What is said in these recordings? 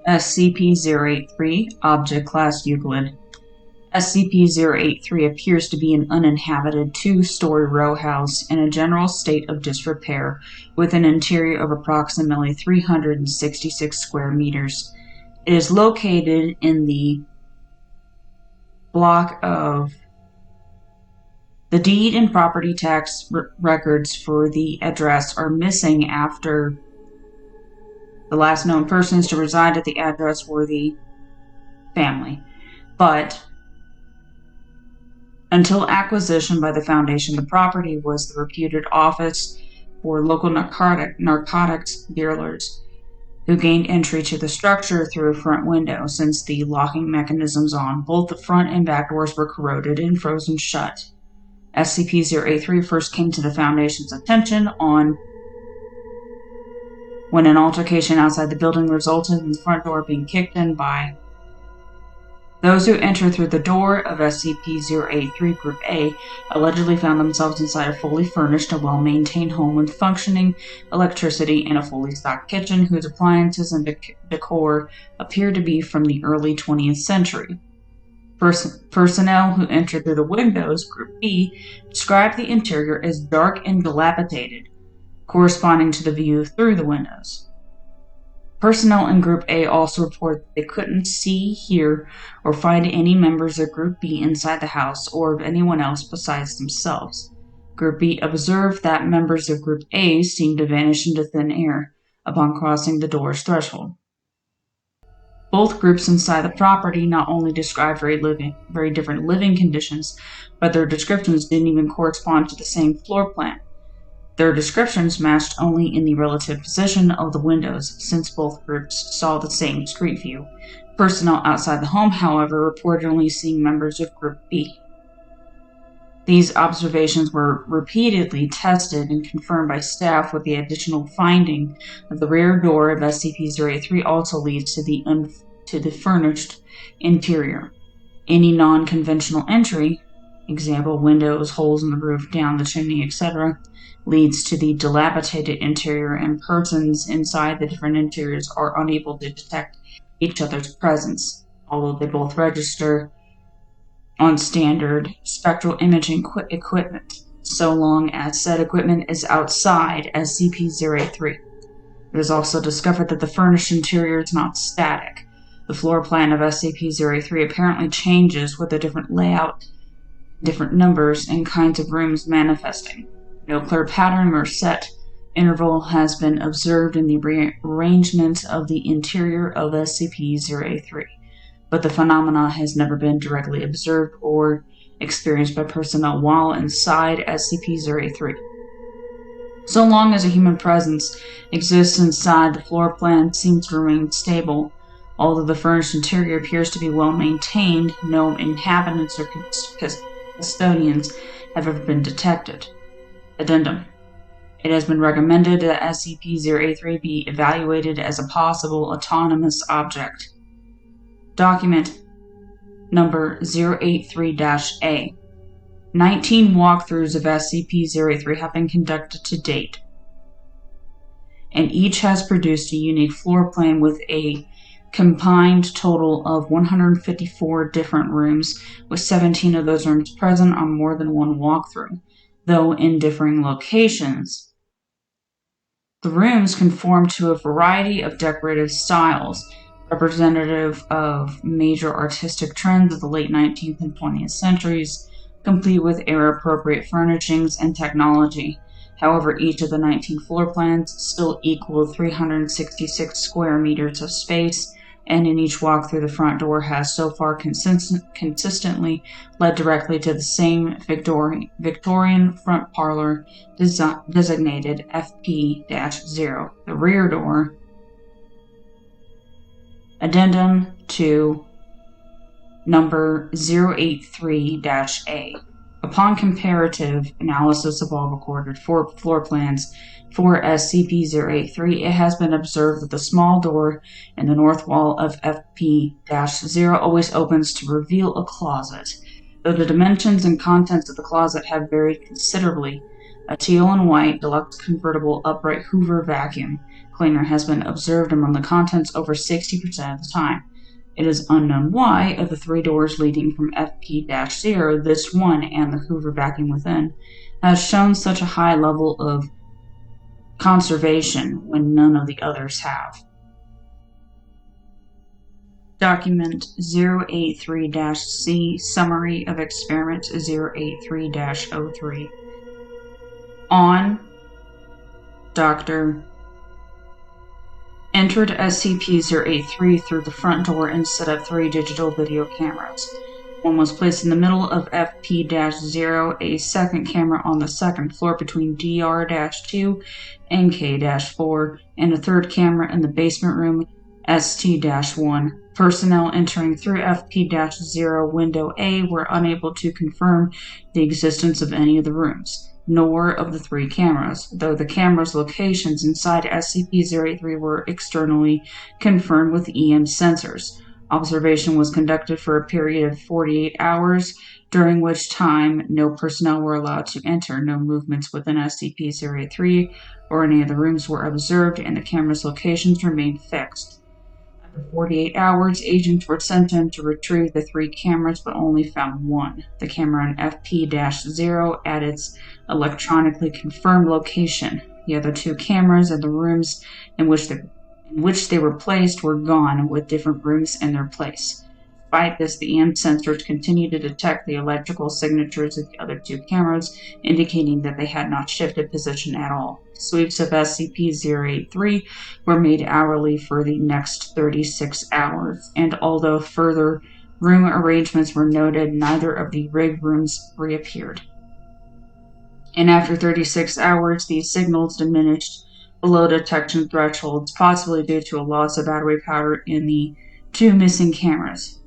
SCP-083, Object Class Euclid. SCP-083 appears to be an uninhabited two-story row house in a general state of disrepair, with an interior of approximately 366 square meters. It is located in the block of the deed and property tax records for the address are missing after the last known persons to reside at the address were the family. But until acquisition by the Foundation, the property was the reputed office for local narcotics dealers who gained entry to the structure through a front window, since the locking mechanisms on both the front and back doors were corroded and frozen shut. SCP-083 first came to the Foundation's attention when an altercation outside the building resulted in the front door being kicked in by those who entered through the door of SCP-083 Group A allegedly found themselves inside a fully furnished and well-maintained home with functioning electricity and a fully stocked kitchen whose appliances and decor appeared to be from the early 20th century. Personnel who entered through the windows, Group B, described the interior as dark and dilapidated, corresponding to the view through the windows. Personnel in Group A also reported that they couldn't see, hear, or find any members of Group B inside the house or of anyone else besides themselves. Group B observed that members of Group A seemed to vanish into thin air upon crossing the door's threshold. Both groups inside the property not only described very different living conditions, but their descriptions didn't even correspond to the same floor plan. Their descriptions matched only in the relative position of the windows, since both groups saw the same street view. Personnel outside the home, however, reported only seeing members of Group B. These observations were repeatedly tested and confirmed by staff, with the additional finding that the rear door of SCP-083 also leads to the furnished interior. Any non-conventional entry, example windows, holes in the roof, down the chimney, etc., leads to the dilapidated interior, and persons inside the different interiors are unable to detect each other's presence, although they both register on standard spectral imaging equipment, so long as said equipment is outside SCP-083. It is also discovered that the furnished interior is not static. The floor plan of SCP-083 apparently changes with a different layout, different numbers, and kinds of rooms manifesting. No clear pattern or set interval has been observed in the rearrangement of the interior of SCP-083, but the phenomena has never been directly observed or experienced by personnel while inside SCP-083. So long as a human presence exists inside, the floor plan seems to remain stable. Although the furnished interior appears to be well maintained, no inhabitants or custodians have ever been detected. Addendum. It has been recommended that SCP-083 be evaluated as a possible autonomous object. Document number 083-A. 19 walkthroughs of SCP-083 have been conducted to date, and each has produced a unique floor plan with a combined total of 154 different rooms, with 17 of those rooms present on more than one walkthrough, though in differing locations. The rooms conform to a variety of decorative styles, representative of major artistic trends of the late 19th and 20th centuries, complete with era-appropriate furnishings and technology. However, each of the 19 floor plans still equal 366 square meters of space, and in each walk through the front door has so far consistently led directly to the same Victorian front parlor designated FP-0. The rear door. Addendum to number 083-A. Upon comparative analysis of all recorded floor plans for SCP-083, it has been observed that the small door in the north wall of FP-0 always opens to reveal a closet. Though the dimensions and contents of the closet have varied considerably, A teal and white deluxe convertible upright Hoover vacuum cleaner has been observed among the contents over 60% of the time. It is unknown why, of the 3 doors leading from FP-0, this one and the Hoover vacuum within has shown such a high level of conservation when none of the others have. Document 083-C, Summary of Experiment 083-03. On, Dr. entered SCP-083 through the front door and set up 3 digital video cameras. One was placed in the middle of FP-0, a second camera on the second floor between DR-2 and K-4, and a third camera in the basement room ST-1. Personnel entering through FP-0 window A were unable to confirm the existence of any of the rooms, nor of the 3 cameras, though the cameras' locations inside SCP-083 were externally confirmed with EM sensors. Observation was conducted for a period of 48 hours, during which time no personnel were allowed to enter, no movements within SCP-083 or any of the rooms were observed, and the cameras' locations remained fixed. After 48 hours, agents were sent in to retrieve the 3 cameras, but only found one, the camera in FP-0 at its electronically confirmed location. The other 2 cameras in the rooms in which they were placed were gone, with different rooms in their place. Despite this, the EM sensors continued to detect the electrical signatures of the other 2 cameras, indicating that they had not shifted position at all. Sweeps of SCP-083 were made hourly for the next 36 hours, and although further room arrangements were noted, neither of the rig rooms reappeared. And after 36 hours, these signals diminished below detection thresholds, possibly due to a loss of battery power in the 2 missing cameras.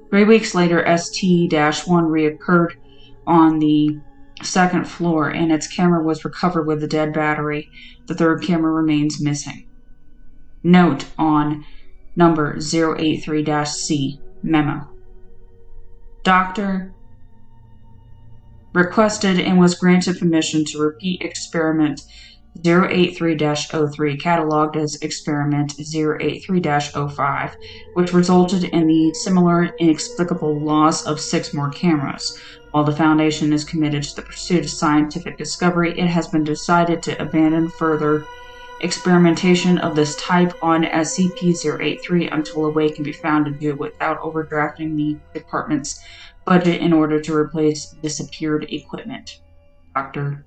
3 weeks later, ST-1 reoccurred on the second floor, and its camera was recovered with a dead battery. The 3rd camera remains missing. Note on number 083-C, memo. Dr. requested and was granted permission to repeat experiment 083-03, cataloged as experiment 083-05, which resulted in the similar inexplicable loss of 6 more cameras. While the Foundation is committed to the pursuit of scientific discovery, it has been decided to abandon further experimentation of this type on SCP-083 until a way can be found to do it without overdrafting the department's budget in order to replace disappeared equipment. Dr.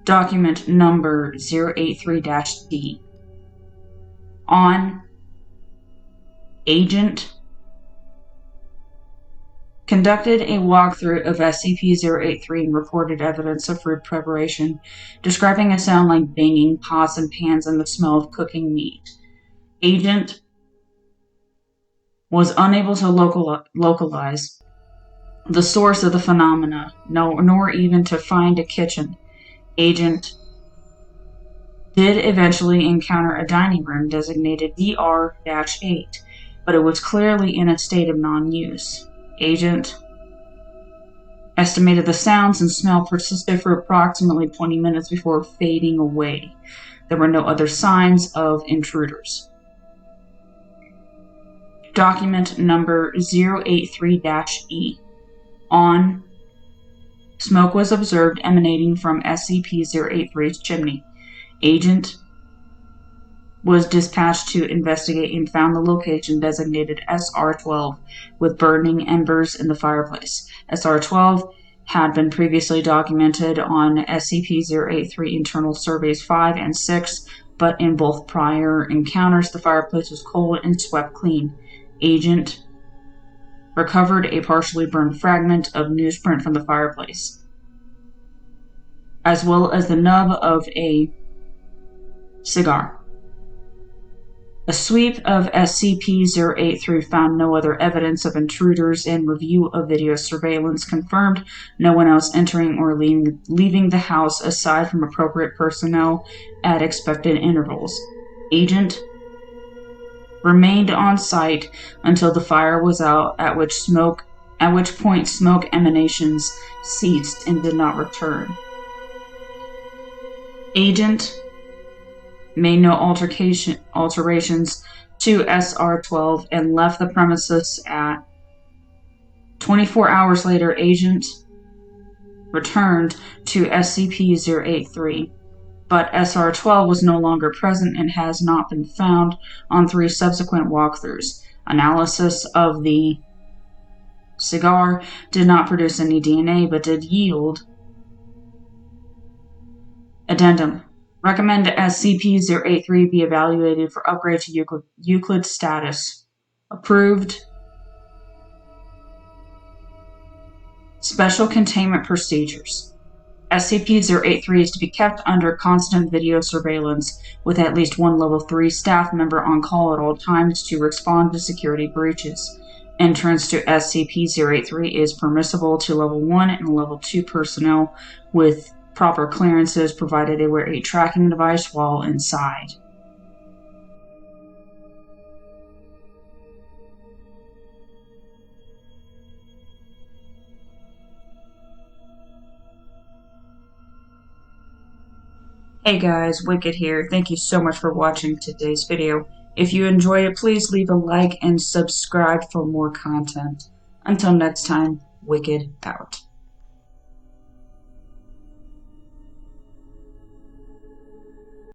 Document number 083-D. On, Agent conducted a walkthrough of SCP-083 and reported evidence of food preparation, describing a sound like banging pots and pans and the smell of cooking meat. Agent was unable to localize the source of the phenomena, nor even to find a kitchen. Agent did eventually encounter a dining room designated DR-8, but it was clearly in a state of non-use. Agent estimated the sounds and smell persisted for approximately 20 minutes before fading away. There were no other signs of intruders. Document number 083-E. On, smoke was observed emanating from SCP-083's chimney. Agent was dispatched to investigate and found the location designated SR-12 with burning embers in the fireplace. SR-12 had been previously documented on SCP-083 internal surveys 5 and 6, but in both prior encounters the fireplace was cold and swept clean. Agent recovered a partially burned fragment of newsprint from the fireplace, as well as the nub of a cigar. A sweep of SCP-083 found no other evidence of intruders, and review of video surveillance confirmed no one else entering or leaving the house aside from appropriate personnel at expected intervals. Agent remained on site until the fire was out, at which smoke at which point smoke emanations ceased and did not return. Agent made no alterations to SR-12 and left the premises at 24 hours later. Agent returned to SCP-083, but SR-12 was no longer present and has not been found on 3 subsequent walkthroughs. Analysis of the cigar did not produce any DNA, but did yield. Addendum. Recommend SCP-083 be evaluated for upgrade to Euclid status. Approved. Special containment procedures. SCP-083 is to be kept under constant video surveillance with at least one Level 3 staff member on call at all times to respond to security breaches. Entrance to SCP-083 is permissible to Level 1 and Level 2 personnel with proper clearances, provided they wear a tracking device while inside. Hey guys, Wicked here. Thank you so much for watching today's video. If you enjoyed it, please leave a like and subscribe for more content. Until next time, Wicked out.